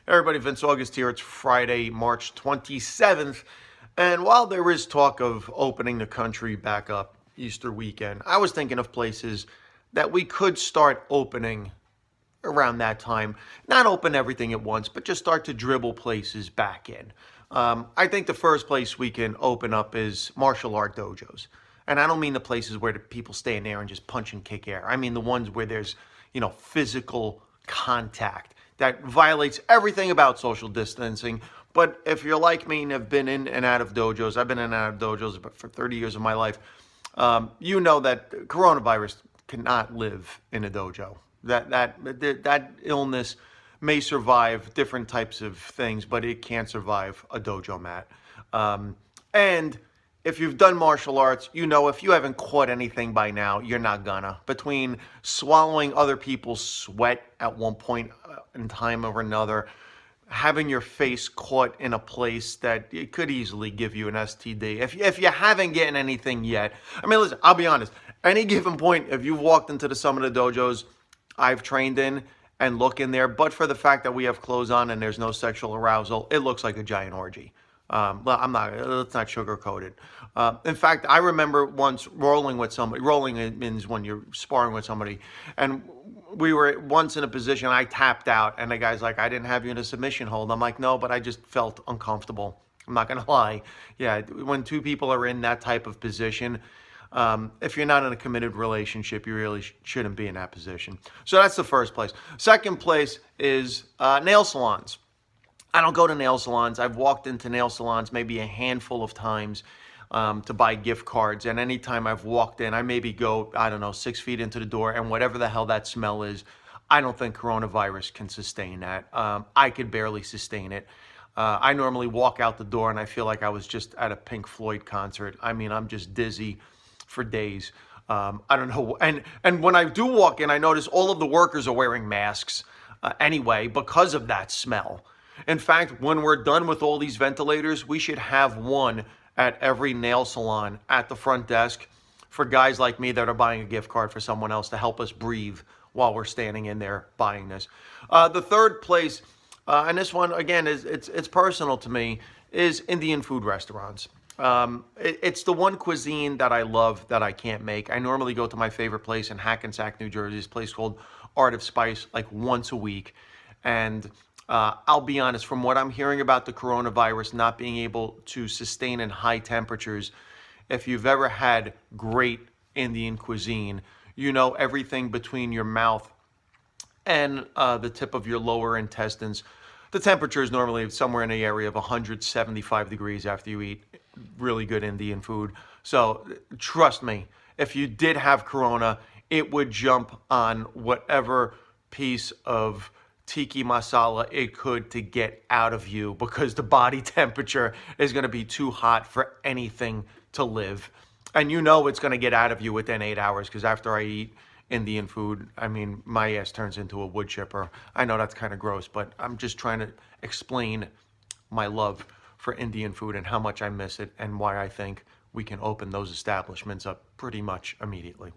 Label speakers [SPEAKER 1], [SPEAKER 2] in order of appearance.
[SPEAKER 1] Hey everybody, Vince August here. It's Friday, March 27th. And while there is talk of opening the country back up Easter weekend, I was thinking of places that we could start opening around that time. Not open everything at once, but just start to dribble places back in. I think the first place we can open up is martial art dojos. And I don't mean the places where the people stay in there and just punch and kick air. I mean the ones where there's, physical contact that violates everything about social distancing. But if you're like me and have been in and out of dojos, I've been in and out of dojos for 30 years of my life, you know that coronavirus cannot live in a dojo. That illness may survive different types of things, but it can't survive a dojo mat. And if you've done martial arts, if you haven't caught anything by now, you're not gonna. Between swallowing other people's sweat at one point in time or another, having your face caught in a place that it could easily give you an STD. If you haven't gotten anything yet, I mean, listen, I'll be honest. Any given point, if you've walked into some of the dojos I've trained in and look in there, but for the fact that we have clothes on and there's no sexual arousal, it looks like a giant orgy. Let's not sugarcoat it. In fact, I remember once rolling with somebody. Rolling means when you're sparring with somebody. And we were once in a position, I tapped out, and the guy's like, I didn't have you in a submission hold. I'm like, no, but I just felt uncomfortable. I'm not going to lie. Yeah, when two people are in that type of position, if you're not in a committed relationship, you really shouldn't be in that position. So that's the first place. Second place is nail salons. I don't go to nail salons. I've walked into nail salons maybe a handful of times to buy gift cards. And anytime I've walked in, I maybe go, 6 feet into the door. And whatever the hell that smell is, I don't think coronavirus can sustain that. I could barely sustain it. I normally walk out the door and I feel like I was just at a Pink Floyd concert. I mean, I'm just dizzy for days. I don't know. And when I do walk in, I notice all of the workers are wearing masks anyway because of that smell. In fact, when we're done with all these ventilators, we should have one at every nail salon at the front desk for guys like me that are buying a gift card for someone else to help us breathe while we're standing in there buying this. The third place, and this one again it's personal to me, is Indian food restaurants. It's the one cuisine that I love that I can't make. I normally go to my favorite place in Hackensack, New Jersey, this place called Art of Spice, like once a week, and I'll be honest, from what I'm hearing about the coronavirus not being able to sustain in high temperatures, if you've ever had great Indian cuisine, everything between your mouth and the tip of your lower intestines, the temperature is normally somewhere in the area of 175 degrees after you eat really good Indian food. So trust me, if you did have corona, it would jump on whatever piece of tiki masala it could to get out of you because the body temperature is going to be too hot for anything to live. And it's going to get out of you within 8 hours because after I eat Indian food, I mean, my ass turns into a wood chipper. I know that's kind of gross, but I'm just trying to explain my love for Indian food and how much I miss it and why I think we can open those establishments up pretty much immediately.